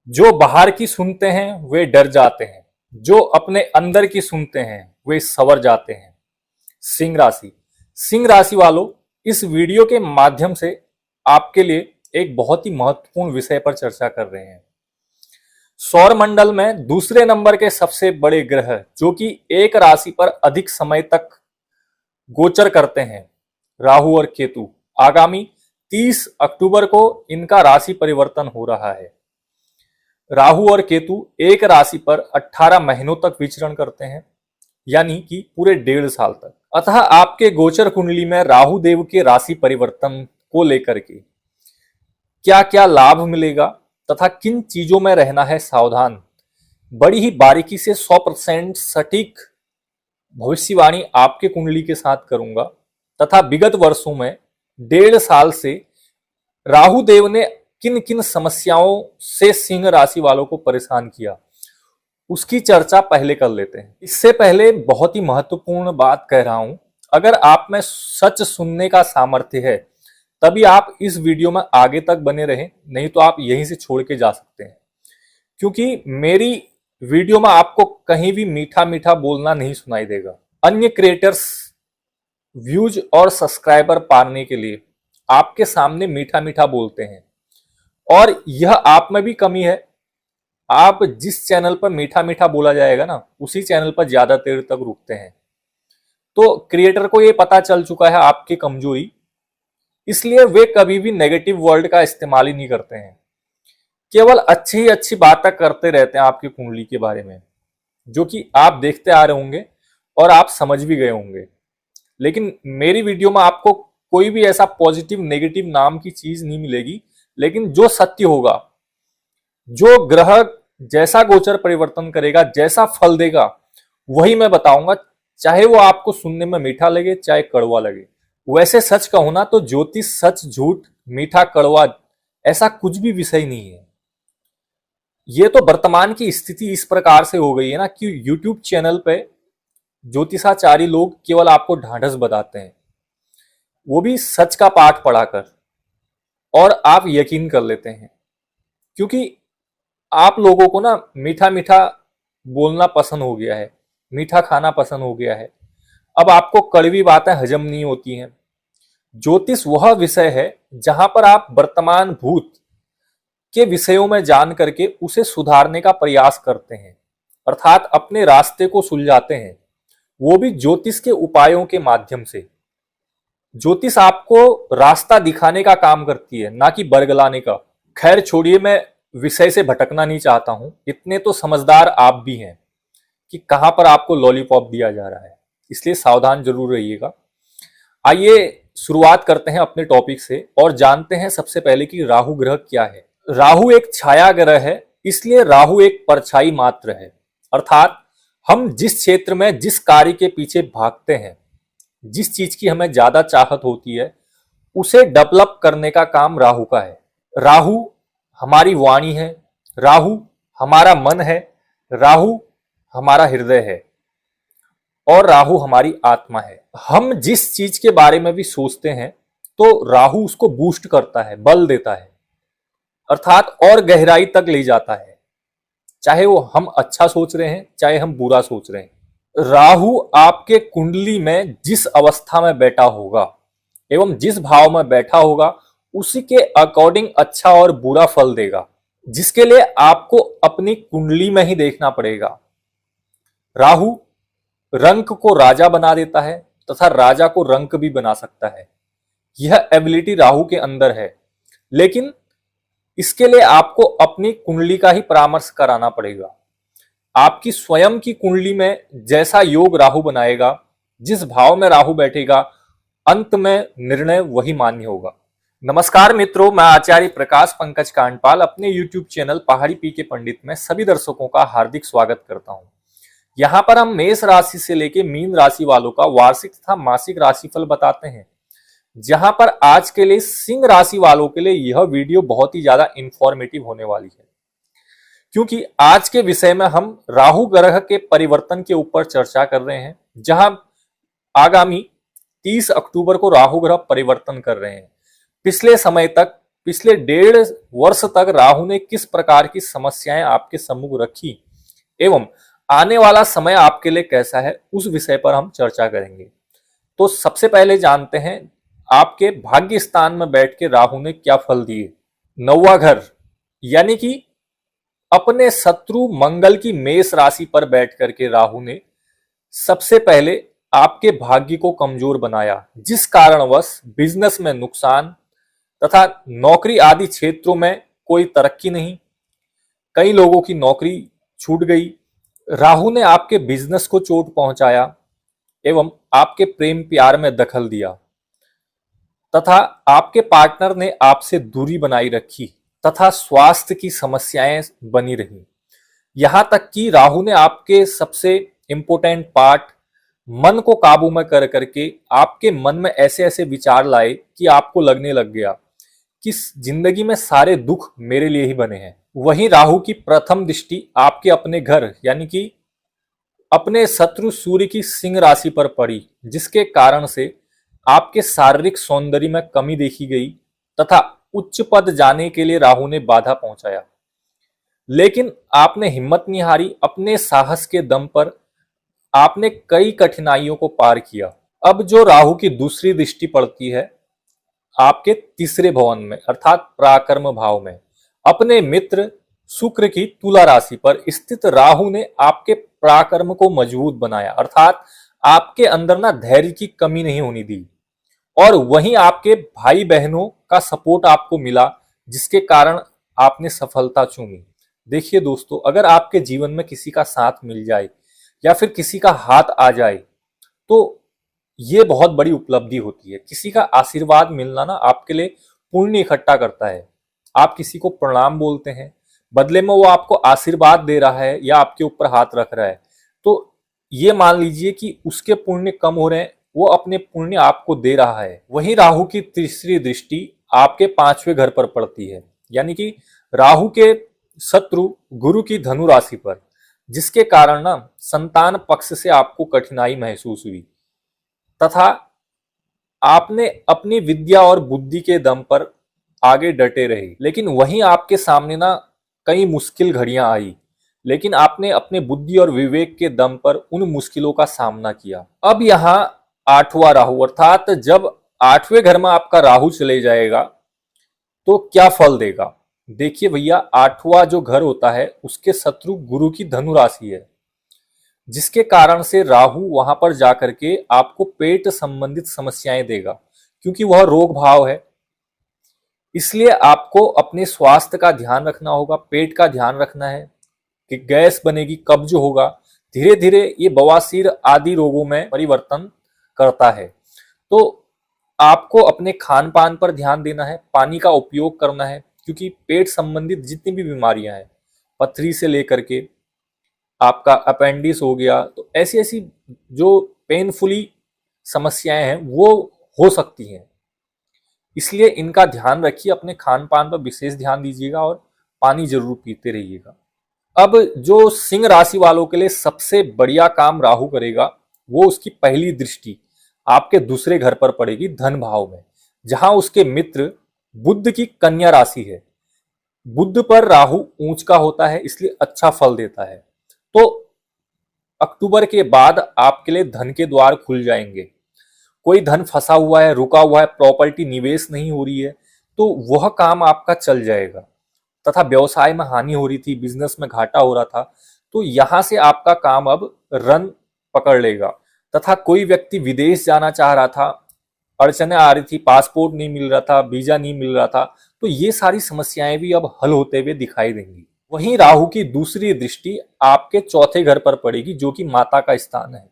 जो बाहर की सुनते हैं वे डर जाते हैं, जो अपने अंदर की सुनते हैं वे संवर जाते हैं। सिंह राशि वालों, इस वीडियो के माध्यम से आपके लिए एक बहुत ही महत्वपूर्ण विषय पर चर्चा कर रहे हैं। सौर मंडल में दूसरे नंबर के सबसे बड़े ग्रह जो कि एक राशि पर अधिक समय तक गोचर करते हैं, राहु और केतु। आगामी 30 अक्टूबर को इनका राशि परिवर्तन हो रहा है। राहु और केतु एक राशि पर 18 महीनों तक विचरण करते हैं, यानी कि पूरे 1.5 साल तक। अतः आपके गोचर कुंडली में राहु देव के राशि परिवर्तन को लेकर के क्या क्या लाभ मिलेगा तथा किन चीजों में रहना है सावधान, बड़ी ही बारीकी से 100% सटीक भविष्यवाणी आपके कुंडली के साथ करूंगा। तथा विगत वर्षों में 1.5 साल से राहु देव ने किन किन समस्याओं से सिंह राशि वालों को परेशान किया, उसकी चर्चा पहले कर लेते हैं। इससे पहले बहुत ही महत्वपूर्ण बात कह रहा हूं, अगर आप में सच सुनने का सामर्थ्य है तभी आप इस वीडियो में आगे तक बने रहें, नहीं तो आप यहीं से छोड़ के जा सकते हैं। क्योंकि मेरी वीडियो में आपको कहीं भी मीठा मीठा बोलना नहीं सुनाई देगा। अन्य क्रिएटर्स व्यूज और सब्सक्राइबर पाने के लिए आपके सामने मीठा मीठा बोलते हैं, और यह आप में भी कमी है। आप जिस चैनल पर मीठा मीठा बोला जाएगा ना, उसी चैनल पर ज्यादा देर तक रुकते हैं। तो क्रिएटर को यह पता चल चुका है आपकी कमजोरी, इसलिए वे कभी भी नेगेटिव वर्ड का इस्तेमाल ही नहीं करते हैं, केवल अच्छी ही अच्छी बातें करते रहते हैं आपकी कुंडली के बारे में, जो कि आप देखते आ रहे होंगे और आप समझ भी गए होंगे। लेकिन मेरी वीडियो में आपको कोई भी ऐसा पॉजिटिव नेगेटिव नाम की चीज नहीं मिलेगी, लेकिन जो सत्य होगा, जो ग्रह जैसा गोचर परिवर्तन करेगा, जैसा फल देगा, वही मैं बताऊंगा, चाहे वो आपको सुनने में मीठा लगे चाहे कड़वा लगे। वैसे सच कहूं ना तो ज्योतिष सच झूठ मीठा कड़वा ऐसा कुछ भी विषय नहीं है। ये तो वर्तमान की स्थिति इस प्रकार से हो गई है ना कि YouTube चैनल पे ज्योतिषाचार्य लोग केवल आपको ढांढस बताते हैं, वो भी सच का पाठ पढ़ाकर, और आप यकीन कर लेते हैं। क्योंकि आप लोगों को ना मीठा मीठा बोलना पसंद हो गया है, मीठा खाना पसंद हो गया है, अब आपको कड़वी बातें हजम नहीं होती हैं। ज्योतिष वह विषय है जहां पर आप वर्तमान भूत के विषयों में जान करके उसे सुधारने का प्रयास करते हैं, अर्थात अपने रास्ते को सुलझाते हैं, वो भी ज्योतिष के उपायों के माध्यम से। ज्योतिष आपको रास्ता दिखाने का काम करती है, ना कि बरगलाने का। खैर छोड़िए, मैं विषय से भटकना नहीं चाहता हूं। इतने तो समझदार आप भी हैं कि कहां पर आपको लॉलीपॉप दिया जा रहा है, इसलिए सावधान जरूर रहिएगा। आइए शुरुआत करते हैं अपने टॉपिक से और जानते हैं सबसे पहले कि राहु ग्रह क्या है। राहु एक छाया ग्रह है, इसलिए राहु एक परछाई मात्र है। अर्थात हम जिस क्षेत्र में जिस कार्य के पीछे भागते हैं, जिस चीज की हमें ज्यादा चाहत होती है, उसे डेवलप करने का काम राहु का है। राहु हमारी वाणी है, राहु हमारा मन है, राहु हमारा हृदय है, और राहु हमारी आत्मा है। हम जिस चीज के बारे में भी सोचते हैं तो राहु उसको बूस्ट करता है, बल देता है, अर्थात और गहराई तक ले जाता है, चाहे वो हम अच्छा सोच रहे हैं चाहे हम बुरा सोच रहे हैं। राहु आपके कुंडली में जिस अवस्था में बैठा होगा एवं जिस भाव में बैठा होगा, उसी के अकॉर्डिंग अच्छा और बुरा फल देगा, जिसके लिए आपको अपनी कुंडली में ही देखना पड़ेगा। राहु रंक को राजा बना देता है तथा राजा को रंक भी बना सकता है। यह एबिलिटी राहु के अंदर है, लेकिन इसके लिए आपको अपनी कुंडली का ही परामर्श कराना पड़ेगा। आपकी स्वयं की कुंडली में जैसा योग राहु बनाएगा, जिस भाव में राहु बैठेगा, अंत में निर्णय वही मान्य होगा। नमस्कार मित्रों, मैं आचार्य प्रकाश पंकज कांडपाल अपने YouTube चैनल पहाड़ी पी के पंडित में सभी दर्शकों का हार्दिक स्वागत करता हूं। यहाँ पर हम मेष राशि से लेकर मीन राशि वालों का वार्षिक तथा मासिक राशिफल बताते हैं। जहां पर आज के लिए सिंह राशि वालों के लिए यह वीडियो बहुत ही ज्यादा इंफॉर्मेटिव होने वाली है, क्योंकि आज के विषय में हम राहु ग्रह के परिवर्तन के ऊपर चर्चा कर रहे हैं, जहां आगामी 30 अक्टूबर को राहु ग्रह परिवर्तन कर रहे हैं। पिछले समय तक पिछले 1.5 वर्ष तक राहु ने किस प्रकार की समस्याएं आपके सम्मुख रखी एवं आने वाला समय आपके लिए कैसा है, उस विषय पर हम चर्चा करेंगे। तो सबसे पहले जानते हैं आपके भाग्य स्थान में बैठ के राहु ने क्या फल दिए। 9वां घर यानी कि अपने शत्रु मंगल की मेष राशि पर बैठ करके राहु ने सबसे पहले आपके भाग्य को कमजोर बनाया, जिस कारणवश बिजनेस में नुकसान तथा नौकरी आदि क्षेत्रों में कोई तरक्की नहीं, कई लोगों की नौकरी छूट गई। राहु ने आपके बिजनेस को चोट पहुंचाया एवं आपके प्रेम प्यार में दखल दिया तथा आपके पार्टनर ने आपसे दूरी बनाई रखी तथा स्वास्थ्य की समस्याएं बनी रही। यहां तक कि राहु ने आपके सबसे इंपॉर्टेंट पार्ट मन को काबू में कर करके आपके मन में ऐसे ऐसे विचार लाए कि आपको लगने लग गया कि जिंदगी में सारे दुख मेरे लिए ही बने हैं। वहीं राहु की प्रथम दृष्टि आपके अपने घर यानी कि अपने शत्रु सूर्य की सिंह राशि पर पड़ी, जिसके कारण से आपके शारीरिक सौंदर्य में कमी देखी गई तथा उच्च पद जाने के लिए राहु ने बाधा पहुंचाया। लेकिन आपने हिम्मत नहीं हारी, अपने साहस के दम पर आपने कई कठिनाइयों को पार किया। अब जो राहु की दूसरी दृष्टि पड़ती है आपके तीसरे भवन में अर्थात पराक्रम भाव में, अपने मित्र शुक्र की तुला राशि पर स्थित राहु ने आपके पराक्रम को मजबूत बनाया, अर्थात आपके अंदर ना धैर्य की कमी नहीं होने दी। और वहीं आपके भाई बहनों का सपोर्ट आपको मिला, जिसके कारण आपने सफलता चूमी। देखिए दोस्तों, अगर आपके जीवन में किसी का साथ मिल जाए या फिर किसी का हाथ आ जाए तो ये बहुत बड़ी उपलब्धि होती है। किसी का आशीर्वाद मिलना ना आपके लिए पुण्य इकट्ठा करता है। आप किसी को प्रणाम बोलते हैं, बदले में वो आपको आशीर्वाद दे रहा है या आपके ऊपर हाथ रख रहा है, तो ये मान लीजिए कि उसके पुण्य कम हो रहे हैं, वो अपने पुण्य आपको दे रहा है। वहीं राहु की तीसरी दृष्टि आपके 5वें घर पर पड़ती है, यानी कि राहु के शत्रु गुरु की धनु राशि पर, जिसके कारण ना संतान पक्ष से आपको कठिनाई महसूस हुई तथा आपने अपनी विद्या और बुद्धि के दम पर आगे डटे रहे। लेकिन वहीं आपके सामने ना कई मुश्किल घड़ियां आई, लेकिन आपने अपने बुद्धि और विवेक के दम पर उन मुश्किलों का सामना किया। अब यहाँ 8वां राहु अर्थात जब 8वें घर में आपका राहु चले जाएगा तो क्या फल देगा। देखिए भैया, 8वां जो घर होता है उसके शत्रु गुरु की धनु राशि है, जिसके कारण से राहु वहां पर जाकर के आपको पेट संबंधित समस्याएं देगा, क्योंकि वह रोग भाव है। इसलिए आपको अपने स्वास्थ्य का ध्यान रखना होगा, पेट का ध्यान रखना है कि गैस बनेगी, कब्ज होगा, धीरे धीरे ये बवासीर आदि रोगों में परिवर्तन करता है। तो आपको अपने खान पान पर ध्यान देना है, पानी का उपयोग करना है, क्योंकि पेट संबंधित जितनी भी बीमारियां हैं, पथरी से लेकर के आपका अपेंडिक्स हो गया, तो ऐसी ऐसी जो पेनफुली समस्याएं हैं वो हो सकती हैं। इसलिए इनका ध्यान रखिए, अपने खान पान पर विशेष ध्यान दीजिएगा और पानी जरूर पीते रहिएगा। अब जो सिंह राशि वालों के लिए सबसे बढ़िया काम राहु करेगा, वो उसकी पहली दृष्टि आपके दूसरे घर पर पड़ेगी धन भाव में, जहां उसके मित्र बुध की कन्या राशि है। बुध पर राहु ऊंच का होता है, इसलिए अच्छा फल देता है। तो अक्टूबर के बाद आपके लिए धन के द्वार खुल जाएंगे। कोई धन फंसा हुआ है, रुका हुआ है, प्रॉपर्टी निवेश नहीं हो रही है, तो वह काम आपका चल जाएगा। तथा व्यवसाय में हानि हो रही थी, बिजनेस में घाटा हो रहा था, तो यहां से आपका काम अब रन पकड़ लेगा। तथा कोई व्यक्ति विदेश जाना चाह रहा था, अड़चने आ रही थी, पासपोर्ट नहीं मिल रहा था, वीजा नहीं मिल रहा था, तो ये सारी समस्याएं भी अब हल होते हुए दिखाई देंगी। वहीं राहु की दूसरी दृष्टि आपके चौथे घर पर पड़ेगी, जो कि माता का स्थान है।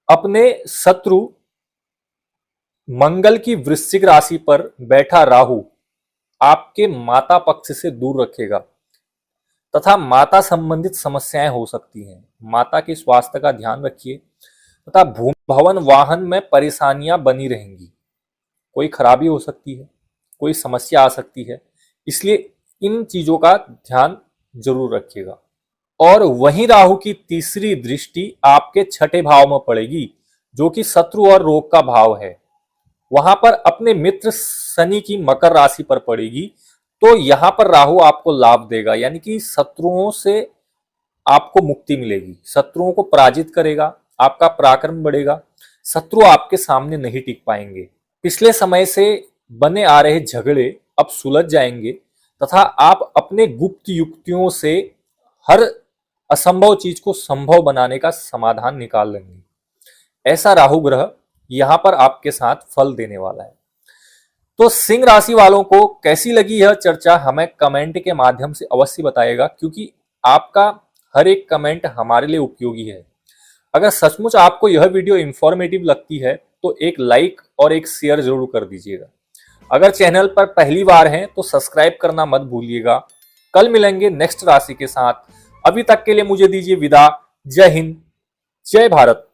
अपने शत्रु मंगल की वृश्चिक राशि पर बैठा राहु आपके माता पक्ष से दूर रखेगा तथा माता संबंधित समस्याएं हो सकती हैं। माता के स्वास्थ्य का ध्यान रखिए तथा भूमि भवन वाहन में परेशानियां बनी रहेंगी। कोई खराबी हो सकती है, कोई समस्या आ सकती है, इसलिए इन चीजों का ध्यान जरूर रखिएगा। और वहीं राहु की तीसरी दृष्टि आपके छठे भाव में पड़ेगी, जो कि शत्रु और रोग का भाव है। वहां पर अपने मित्र शनि की मकर राशि पर पड़ेगी, तो यहां पर राहु आपको लाभ देगा, यानी कि शत्रुओं से आपको मुक्ति मिलेगी, शत्रुओं को पराजित करेगा, आपका पराक्रम बढ़ेगा, शत्रु आपके सामने नहीं टिक पाएंगे। पिछले समय से बने आ रहे झगड़े अब सुलझ जाएंगे तथा आप अपने गुप्त युक्तियों से हर असंभव चीज को संभव बनाने का समाधान निकाल लेंगे। ऐसा राहु ग्रह यहां पर आपके साथ फल देने वाला है। तो सिंह राशि वालों को कैसी लगी यह चर्चा हमें कमेंट के माध्यम से अवश्य बताइएगा, क्योंकि आपका हर एक कमेंट हमारे लिए उपयोगी है। अगर सचमुच आपको यह वीडियो इंफॉर्मेटिव लगती है तो एक लाइक और एक शेयर जरूर कर दीजिएगा। अगर चैनल पर पहली बार हैं तो सब्सक्राइब करना मत भूलिएगा। कल मिलेंगे नेक्स्ट राशि के साथ। अभी तक के लिए मुझे दीजिए विदा। जय हिंद, जय भारत।